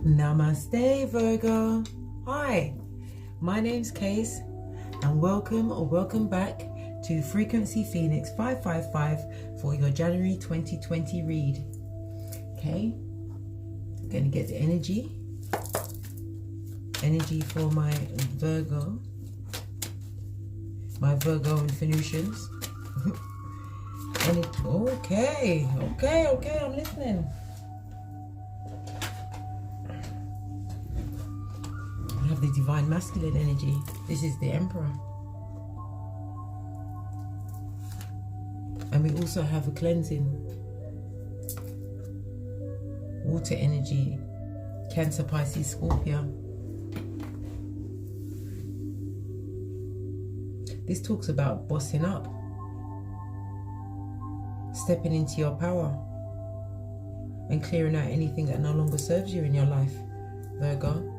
Namaste, Virgo. Hi, my name's Case, and welcome back to Frequency Phoenix 555 for your January 2020 read. Okay, I'm going to get the energy for my Virgo and Venusians. Okay, I'm listening. We have the divine masculine energy. This is the Emperor. And we also have a cleansing water energy, Cancer, Pisces, Scorpio. This talks about bossing up, stepping into your power and clearing out anything that no longer serves you in your life, Virgo.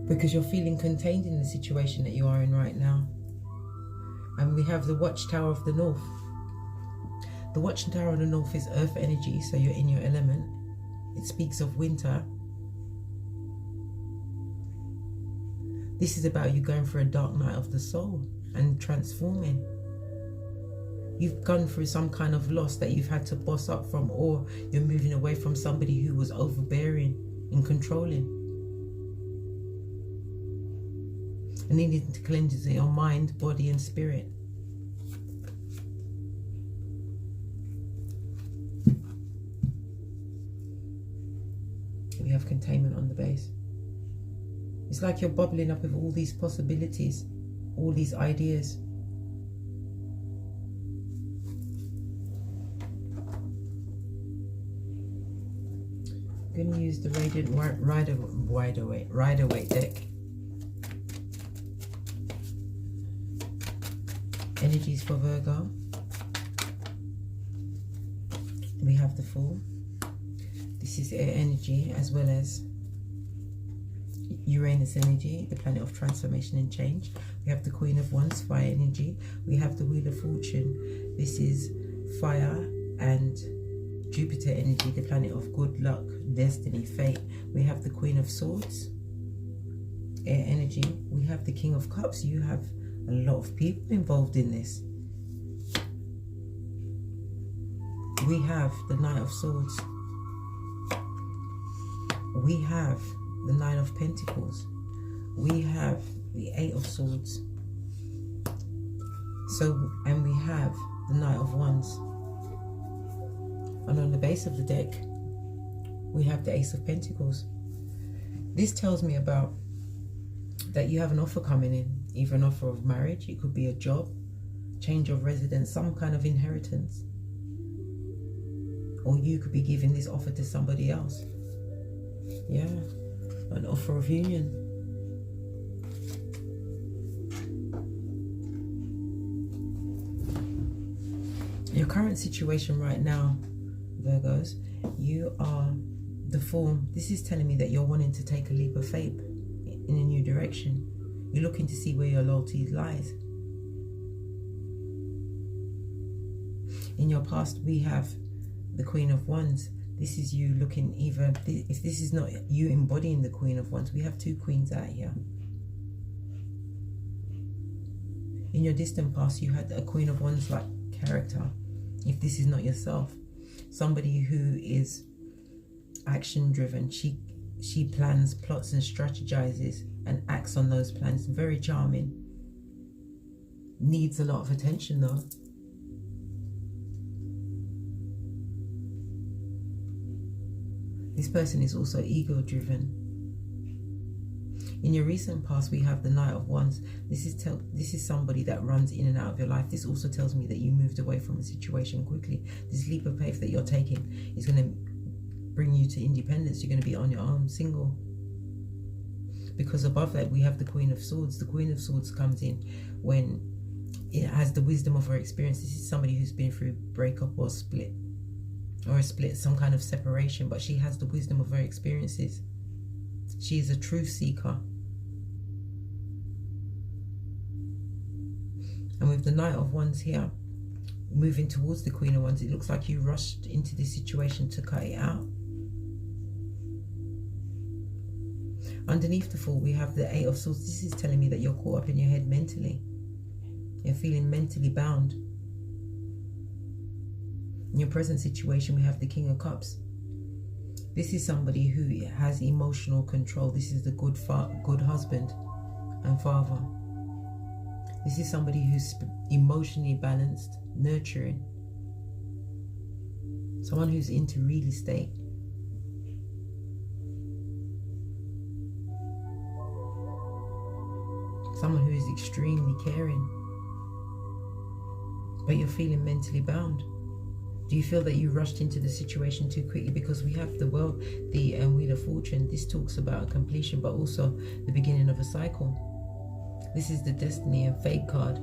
Because you're feeling contained in the situation that you are in right now. And we have the Watchtower of the North. The Watchtower of the North is earth energy, so you're in your element. It speaks of winter. This is about you going through a dark night of the soul and transforming. You've gone through some kind of loss that you've had to boss up from, or you're moving away from somebody who was overbearing and controlling. And needing to cleanse your mind, body, and spirit. We have containment on the base. It's like you're bubbling up with all these possibilities, all these ideas. I'm going to use the Radiant Rider-Waite deck. Energies for Virgo. We have the Fool. This is air energy, as well as Uranus energy, the planet of transformation and change. We have the Queen of Wands, fire energy. We have the Wheel of Fortune. This is fire and Jupiter energy, the planet of good luck, destiny, fate. We have the Queen of Swords, air energy. We have the King of Cups. You have a lot of people involved in this. We have the Knight of Swords. We have the Nine of Pentacles. We have the Eight of Swords. And we have the Knight of Wands. And on the base of the deck, we have the Ace of Pentacles. This tells me about that you have an offer coming in. Either an offer of marriage, it could be a job, change of residence, some kind of inheritance. Or you could be giving this offer to somebody else. Yeah, an offer of union. Your current situation right now, Virgos, you are the Fool. This is telling me that you're wanting to take a leap of faith in a new direction. You're looking to see where your loyalty lies. In your past, we have the Queen of Wands. This is you looking either, if this is not you embodying the Queen of Wands, we have two queens out here. In your distant past, you had a Queen of Wands like character. If this is not yourself, somebody who is action driven, she plans, plots and strategizes and acts on those plans. Very charming. Needs a lot of attention though. This person is also ego driven. In your recent past, we have the Knight of Wands. This is somebody that runs in and out of your life. This also tells me that you moved away from a situation quickly. This leap of faith that you're taking is going to bring you to independence. You're going to be on your own, single. Because above that, we have the Queen of Swords. The Queen of Swords comes in when it has the wisdom of her experience. This is somebody who's been through breakup or split, some kind of separation, but she has the wisdom of her experiences. She is a truth seeker. And with the Knight of Wands here, moving towards the Queen of Wands, it looks like you rushed into this situation to cut it out. Underneath the Fool, we have the Eight of Swords. This is telling me that you're caught up in your head mentally. You're feeling mentally bound. In your present situation, we have the King of Cups. This is somebody who has emotional control. This is the good husband and father. This is somebody who's emotionally balanced, nurturing. Someone who's into real estate. Someone who is extremely caring. But you're feeling mentally bound. Do you feel that you rushed into the situation too quickly? Because we have the Wheel of Fortune. This talks about a completion, but also the beginning of a cycle. This is the Destiny and Fate card.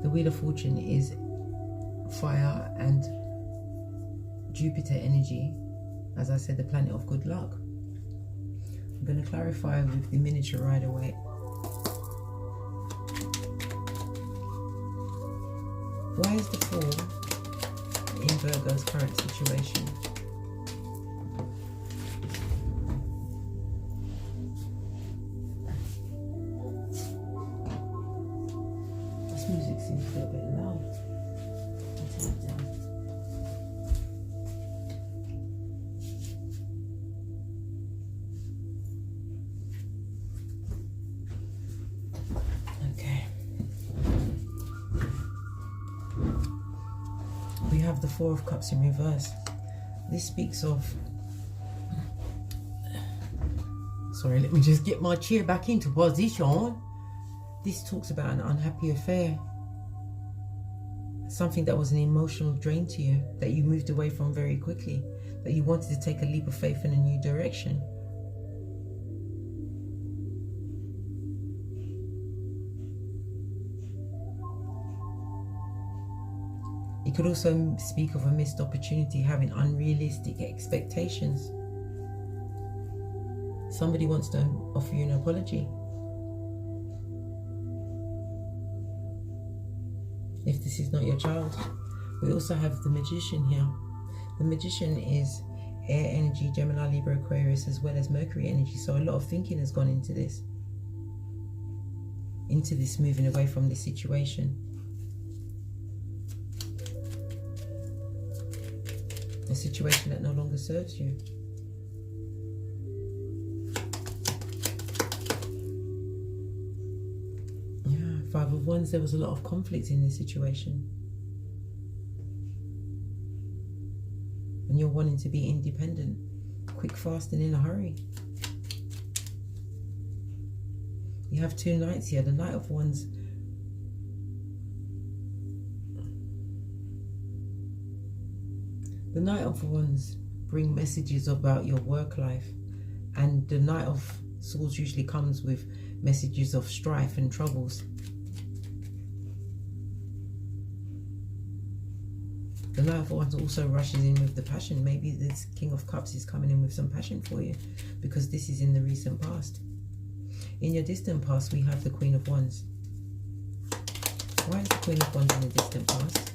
The Wheel of Fortune is fire and Jupiter energy. As I said, the planet of good luck. I'm going to clarify with the miniature right away. Why is the Fool in Virgo's current situation? This music seems a little bit loud. I'll turn it down. The Four of Cups in reverse. This speaks of, sorry, let me just get my chair back into position. This talks about an unhappy affair, something that was an emotional drain to you, that you moved away from very quickly, that you wanted to take a leap of faith in a new direction. It could also speak of a missed opportunity, having unrealistic expectations. Somebody wants to offer you an apology. If this is not your child. We also have the Magician here. The Magician is air energy, Gemini, Libra, Aquarius, as well as Mercury energy. So a lot of thinking has gone into this moving away from this situation. A situation that no longer serves you. Yeah, Five of Wands, there was a lot of conflict in this situation. And you're wanting to be independent, quick, fast, and in a hurry. You have two Knights here. The Knight of Wands. The Knight of Wands bring messages about your work life, and the Knight of Swords usually comes with messages of strife and troubles. The Knight of Wands also rushes in with the passion. Maybe this King of Cups is coming in with some passion for you, because this is in the recent past. In your distant past, we have the Queen of Wands. Why is the Queen of Wands in the distant past?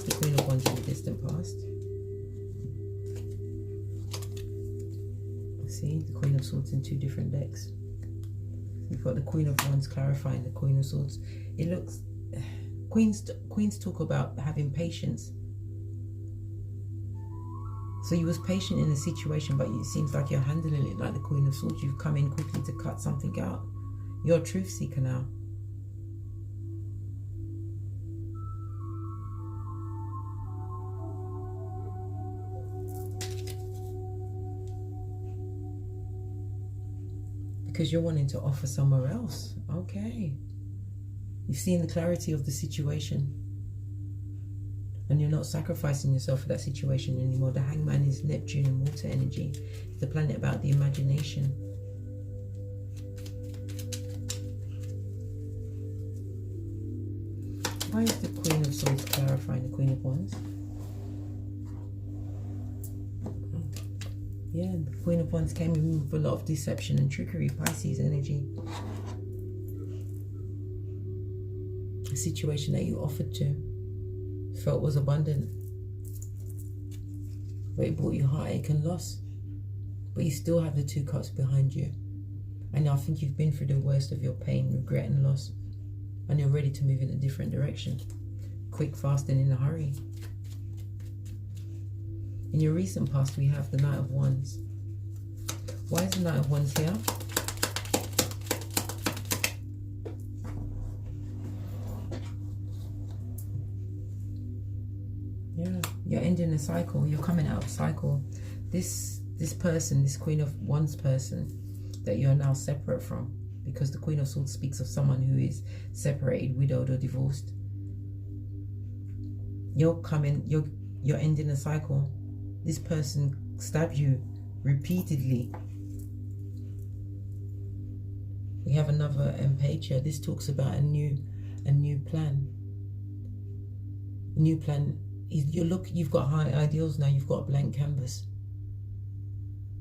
The Queen of Wands in the distant past. See, the Queen of Swords in two different decks. You've got the Queen of Wands clarifying the Queen of Swords. It looks, Queens talk about having patience. So you was patient in a situation, but it seems like you're handling it like the Queen of Swords. You've come in quickly to cut something out. You're a truth seeker now. Because you're wanting to offer somewhere else. Okay. You've seen the clarity of the situation. And you're not sacrificing yourself for that situation anymore. The Hangman is Neptune and water energy. It's the planet about the imagination. Why is the Queen of Swords clarifying the Queen of Wands? Yeah, the Queen of Wands came in with a lot of deception and trickery, Pisces energy. A situation that you offered to, felt was abundant, but it brought you heartache and loss. But you still have the 2 cups behind you. And I think you've been through the worst of your pain, regret and loss. And you're ready to move in a different direction. Quick, fast and in a hurry. In your recent past, we have the Knight of Wands. Why is the Knight of Wands here? Yeah, you're ending a cycle. You're coming out of a cycle. This person, this Queen of Wands person that you're now separate from, because the Queen of Swords speaks of someone who is separated, widowed or divorced. You're ending a cycle. This person stabbed you repeatedly. We have another page here. This talks about a new plan. A new plan. You've got high ideals now. You've got a blank canvas.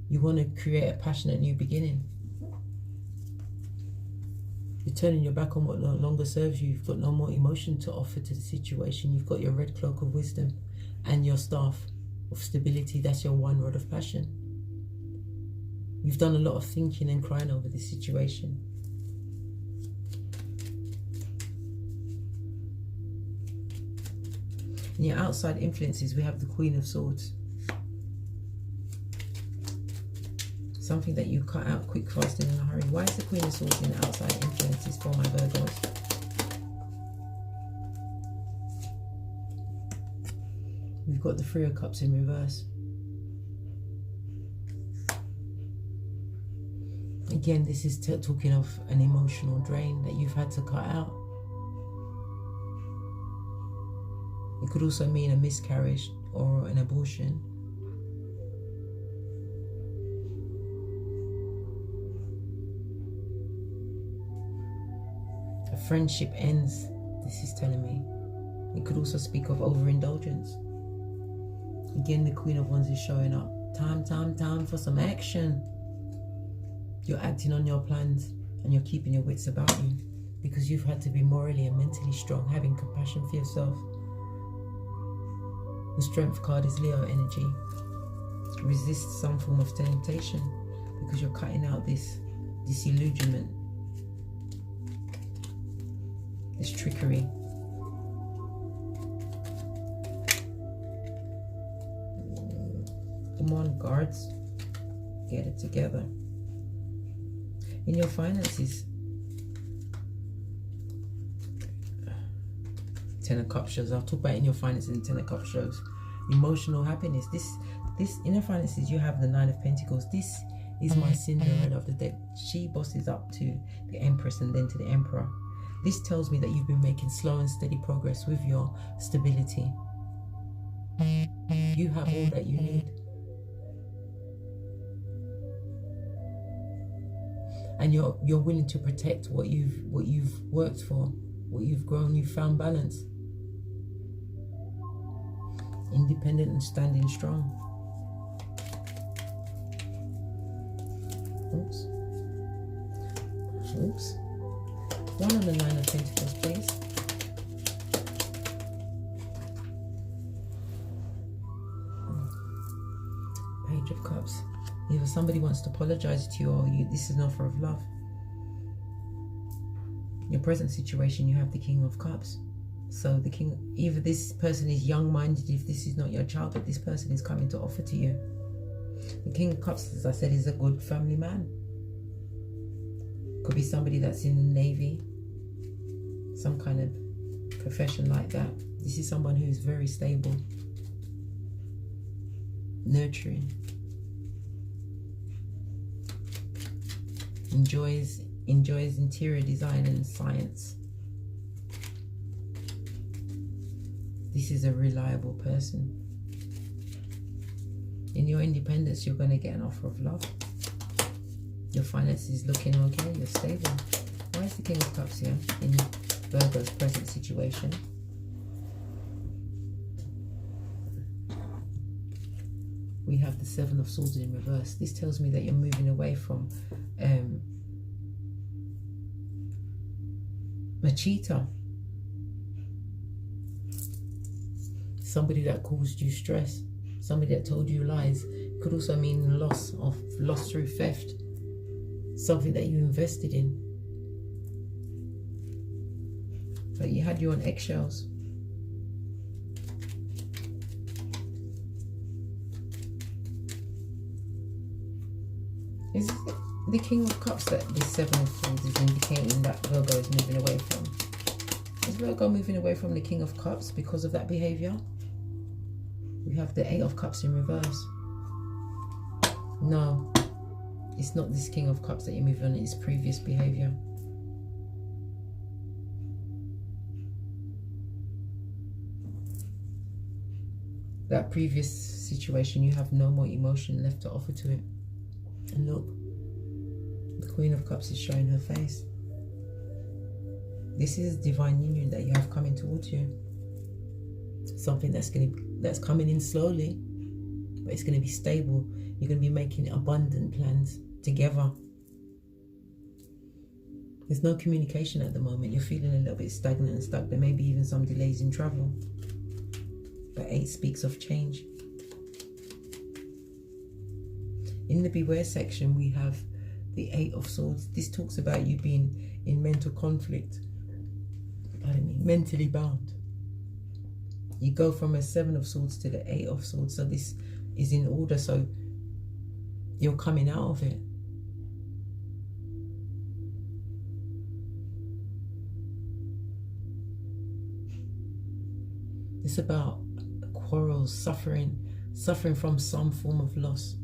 You want to create a passionate new beginning. You're turning your back on what no longer serves you. You've got no more emotion to offer to the situation. You've got your red cloak of wisdom and your staff of stability. That's your one rod of passion. You've done a lot of thinking and crying over this situation. In your outside influences, we have the Queen of Swords. Something that you cut out quick, fast, and in a hurry. Why is the Queen of Swords in outside influences for my Virgos? We've got the 3 of Cups in reverse. Again, this is talking of an emotional drain that you've had to cut out. It could also mean a miscarriage or an abortion. A friendship ends, this is telling me. It could also speak of overindulgence. Again, the Queen of Wands is showing up. Time for some action. You're acting on your plans and you're keeping your wits about you because you've had to be morally and mentally strong, having compassion for yourself. The Strength card is Leo energy. Resist some form of temptation because you're cutting out this disillusionment, this trickery. Come on, guards, get it together. In your finances, 10 of Cups shows. I'll talk about in your finances and 10 of Cups shows. Emotional happiness. This in your finances, you have the 9 of Pentacles. This is my Cinderella of the deck. She bosses up to the Empress and then to the Emperor. This tells me that you've been making slow and steady progress with your stability. You have all that you need. And you're willing to protect what you've worked for, what you've grown. You've found balance. Independent and standing strong. Oops. One on the 9 of Pentacles, please. Page of Cups. Either somebody wants to apologize to you or this is an offer of love. Your present situation, you have the King of Cups. So the King, either this person is young-minded, if this is not your child, but this person is coming to offer to you. The King of Cups, as I said, is a good family man. Could be somebody that's in the Navy, some kind of profession like that. This is someone who is very stable, nurturing, enjoys interior design and science. This is a reliable person. In your independence, you're going to get an offer of love. Your finances looking okay, you're stable. Why is the King of Cups here in Virgo's present situation? We have the 7 of Swords in reverse. This tells me that you're moving away from a cheater. somebody that caused you stress, somebody that told you lies. It could also mean loss through theft, something that you invested in, but you had you on eggshells. Is it the King of Cups that this Seven of Swords is indicating that Virgo is moving away from? Is Virgo moving away from the King of Cups because of that behavior? We have the Eight of Cups in reverse. No, it's not this King of Cups that you're moving on, it's previous behavior. That previous situation, you have no more emotion left to offer to it. And look, the Queen of Cups is showing her face. This is divine union that you have coming towards you. Something that's coming in slowly, but it's going to be stable. You're going to be making abundant plans together. There's no communication at the moment. You're feeling a little bit stagnant and stuck. There may be even some delays in travel. But 8 speaks of change. In the Beware section, we have the 8 of Swords. This talks about you being in mental conflict. Pardon me, mentally bound. You go from a 7 of Swords to the 8 of Swords. So this is in order. So you're coming out of it. It's about quarrels, suffering from some form of loss.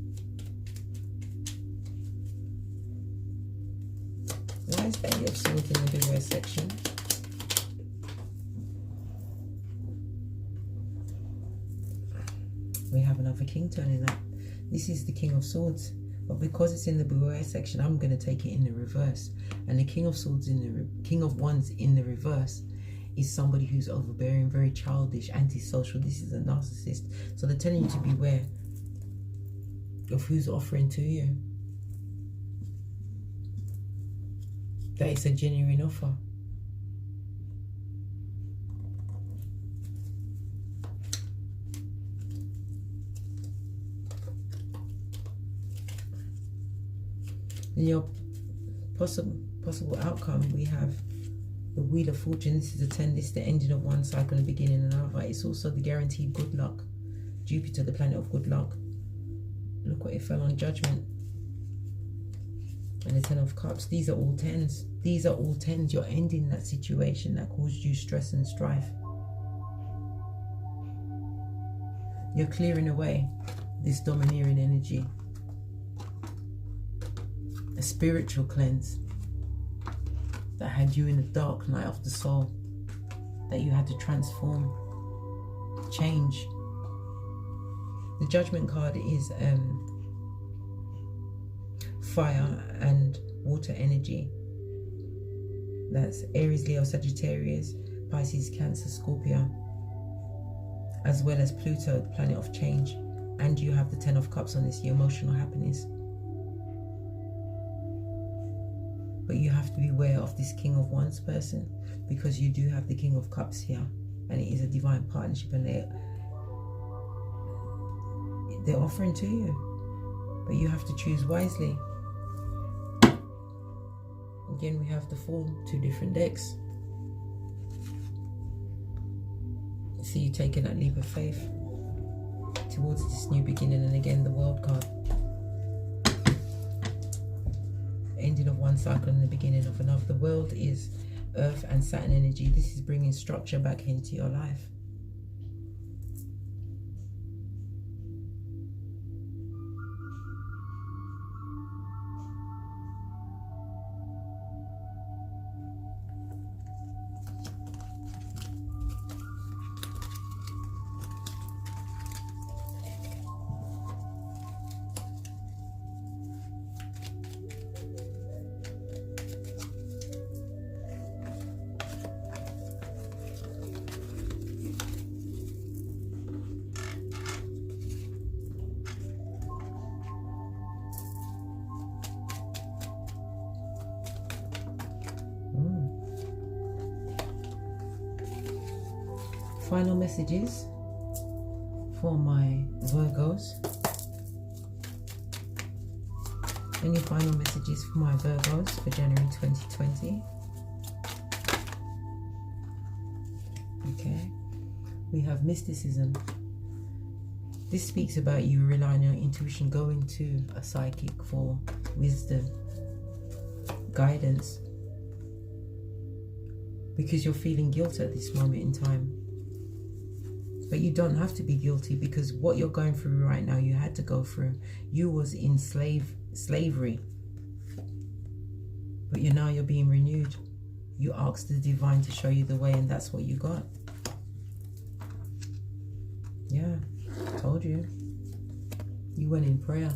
Why is the 8 of Swords in the Beware section? We have another king turning up. This is the King of Swords, but because it's in the Beware section, I'm going to take it in the reverse. And the King of Swords King of Wands in the reverse is somebody who's overbearing, very childish, antisocial. This is a narcissist. So they're telling you to beware of who's offering to you. That it's a genuine offer. In your possible outcome, we have the Wheel of Fortune. This is a 10. This is the ending of one cycle and beginning another. It's also the guaranteed good luck. Jupiter, the planet of good luck. Look what it fell on, Judgment. And the 10 of Cups. These are all 10s. These are all 10s. You're ending that situation that caused you stress and strife. You're clearing away this domineering energy. A spiritual cleanse that had you in the dark night of the soul, that you had to transform, change. The Judgment card is fire and water energy. That's Aries, Leo, Sagittarius, Pisces, Cancer, Scorpio, as well as Pluto, the planet of change. And you have the 10 of Cups on this, your emotional happiness. But you have to be aware of this King of Wands person, because you do have the King of Cups here, and it is a divine partnership, and they're offering to you, but you have to choose wisely. Again, we have the Fool, 2 different decks. See you taking that leap of faith towards this new beginning, and again the World card. Ending of one cycle and the beginning of another. The World is Earth and Saturn energy. This is bringing structure back into your life. Final messages for my Virgos. Any final messages for my Virgos for January 2020? Okay. We have mysticism. This speaks about you relying on your intuition, going to a psychic for wisdom, guidance, because you're feeling guilt at this moment in time. But you don't have to be guilty, because what you're going through right now, you had to go through. You was in slavery. But you're being renewed. You asked the divine to show you the way, and that's what you got. Yeah, told you. You went in prayer.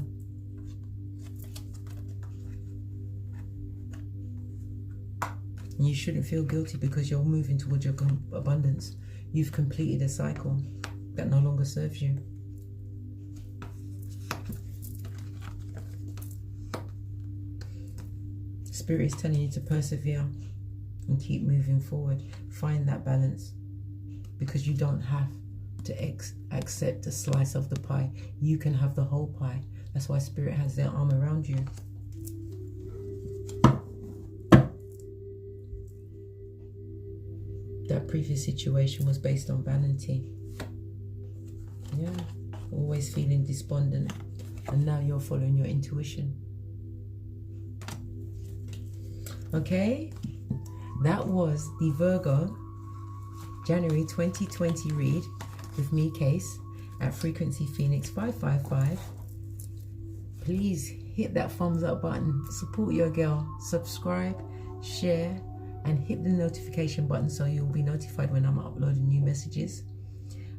And you shouldn't feel guilty, because you're moving towards your abundance. You've completed a cycle that no longer serves you. Spirit is telling you to persevere and keep moving forward. Find that balance, because you don't have to accept a slice of the pie. You can have the whole pie. That's why Spirit has their arm around you. That previous situation was based on vanity. Yeah, always feeling despondent. And now you're following your intuition. Okay, that was the Virgo January 2020 read with me, Case, at Frequency Phoenix 555. Please hit that thumbs up button. Support your girl. Subscribe, share, and hit the notification button so you'll be notified when I'm uploading new messages.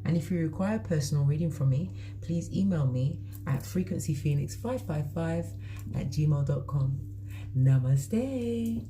And if you require personal reading from me, please email me at frequencyphoenix555@gmail.com. Namaste.